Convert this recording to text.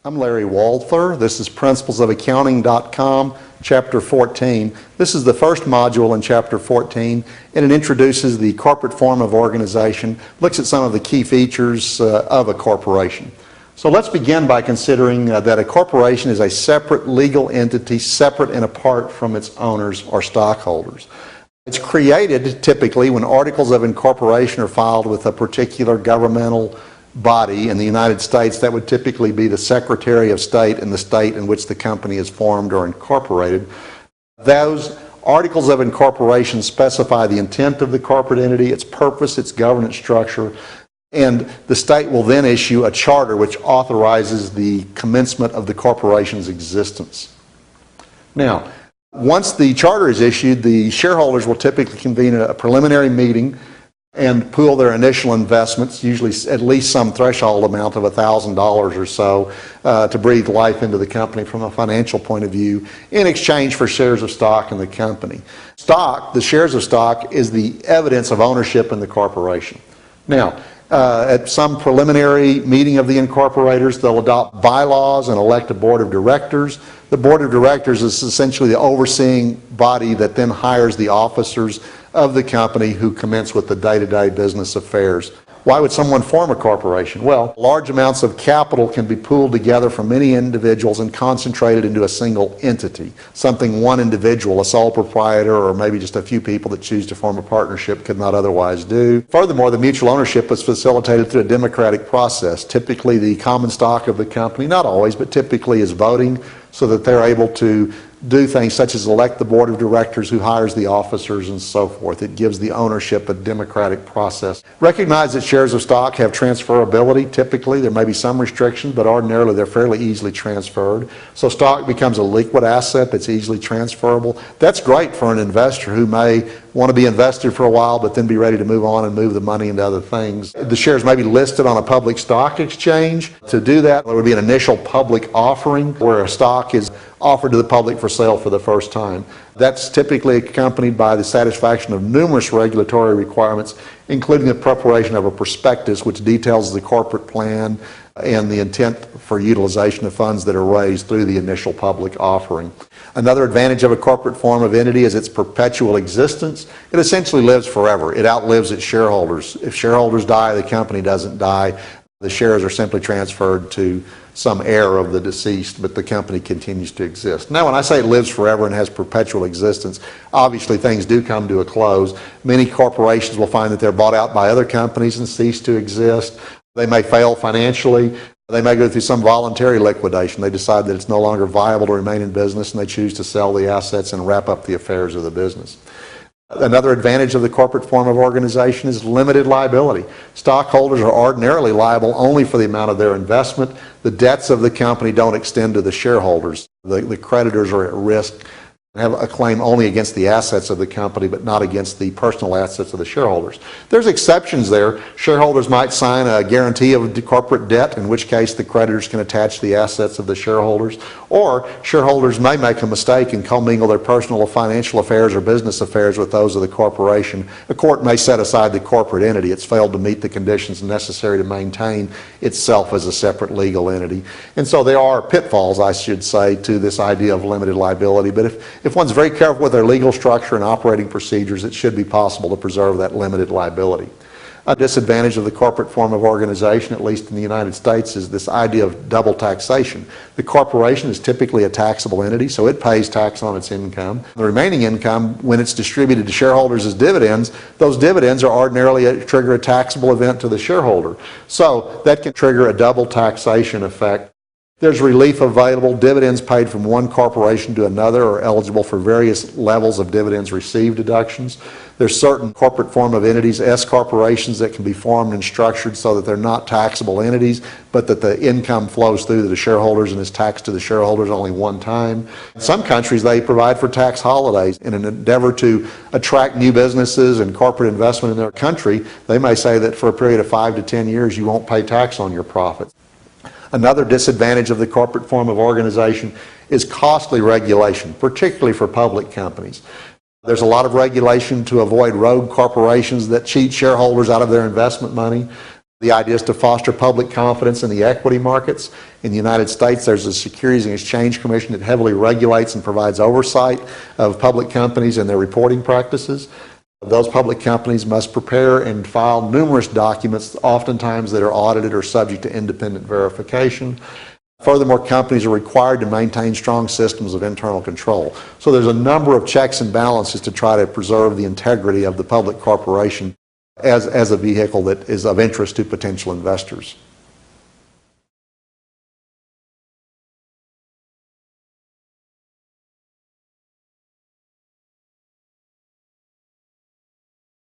I'm Larry Walther. This is principlesofaccounting.com, Chapter 14. This is the first module in Chapter 14, and it introduces the corporate form of organization, looks at some of the key features of a corporation. So let's begin by considering that a corporation is a separate legal entity, separate and apart from its owners or stockholders. It's created typically when articles of incorporation are filed with a particular governmental body in the United States. That would typically be the Secretary of State in the state in which the company is formed or incorporated. Those articles of incorporation specify the intent of the corporate entity, its purpose, its governance structure, and the state will then issue a charter which authorizes the commencement of the corporation's existence. Now, once the charter is issued, the shareholders will typically convene a preliminary meeting and pool their initial investments, usually at least some threshold amount of $1,000 or so, to breathe life into the company from a financial point of view, in exchange for shares of stock in the company. Stock, the shares of stock, is the evidence of ownership in the corporation. Now, at some preliminary meeting of the incorporators, they'll adopt bylaws and elect a board of directors. The board of directors is essentially the overseeing body that then hires the officers of the company who commence with the day-to-day business affairs. Why would someone form a corporation? Well, large amounts of capital can be pooled together from many individuals and concentrated into a single entity, something one individual, a sole proprietor, or maybe just a few people that choose to form a partnership could not otherwise do. Furthermore, the mutual ownership is facilitated through a democratic process. Typically, the common stock of the company, not always, but typically is voting so that they're able to do things such as elect the board of directors who hires the officers and so forth. It gives the ownership a democratic process. Recognize that shares of stock have transferability. Typically, there may be some restrictions, but ordinarily they're fairly easily transferred. So stock becomes a liquid asset that's easily transferable. That's great for an investor who may want to be invested for a while but then be ready to move on and move the money into other things. The shares may be listed on a public stock exchange. To do that, there would be an initial public offering where a stock is offered to the public for sale for the first time. That's typically accompanied by the satisfaction of numerous regulatory requirements, including the preparation of a prospectus which details the corporate plan and the intent for utilization of funds that are raised through the initial public offering. Another advantage of a corporate form of entity is its perpetual existence. It essentially lives forever. It outlives its shareholders. If shareholders die, the company doesn't die. The shares are simply transferred to some heir of the deceased, but the company continues to exist. Now, when I say it lives forever and has perpetual existence, obviously things do come to a close. Many corporations will find that they're bought out by other companies and cease to exist. They may fail financially. They may go through some voluntary liquidation. They decide that it's no longer viable to remain in business and they choose to sell the assets and wrap up the affairs of the business. Another advantage of the corporate form of organization is limited liability. Stockholders are ordinarily liable only for the amount of their investment. The debts of the company don't extend to the shareholders. The creditors are at risk and have a claim only against the assets of the company but not against the personal assets of the shareholders. There's exceptions there. Shareholders might sign a guarantee of the corporate debt, in which case the creditors can attach the assets of the shareholders, or shareholders may make a mistake and commingle their personal or financial affairs or business affairs with those of the corporation. A court may set aside the corporate entity. It's failed to meet the conditions necessary to maintain itself as a separate legal entity. And so there are pitfalls, I should say, to this idea of limited liability, but if one's very careful with their legal structure and operating procedures, it should be possible to preserve that limited liability. A disadvantage of the corporate form of organization, at least in the United States, is this idea of double taxation. The corporation is typically a taxable entity, so it pays tax on its income. The remaining income, when it's distributed to shareholders as dividends, those dividends are ordinarily trigger a taxable event to the shareholder. So that can trigger a double taxation effect. There's relief available. Dividends paid from one corporation to another are eligible for various levels of dividends received deductions. There's certain corporate form of entities, S corporations, that can be formed and structured so that they're not taxable entities, but that the income flows through to the shareholders and is taxed to the shareholders only one time. In some countries, they provide for tax holidays. In an endeavor to attract new businesses and corporate investment in their country, they may say that for a period of 5 to 10 years, you won't pay tax on your profits. Another disadvantage of the corporate form of organization is costly regulation, particularly for public companies. There's a lot of regulation to avoid rogue corporations that cheat shareholders out of their investment money. The idea is to foster public confidence in the equity markets. In the United States, there's a Securities and Exchange Commission that heavily regulates and provides oversight of public companies and their reporting practices. Those public companies must prepare and file numerous documents, oftentimes that are audited or subject to independent verification. Furthermore, companies are required to maintain strong systems of internal control. So there's a number of checks and balances to try to preserve the integrity of the public corporation as a vehicle that is of interest to potential investors.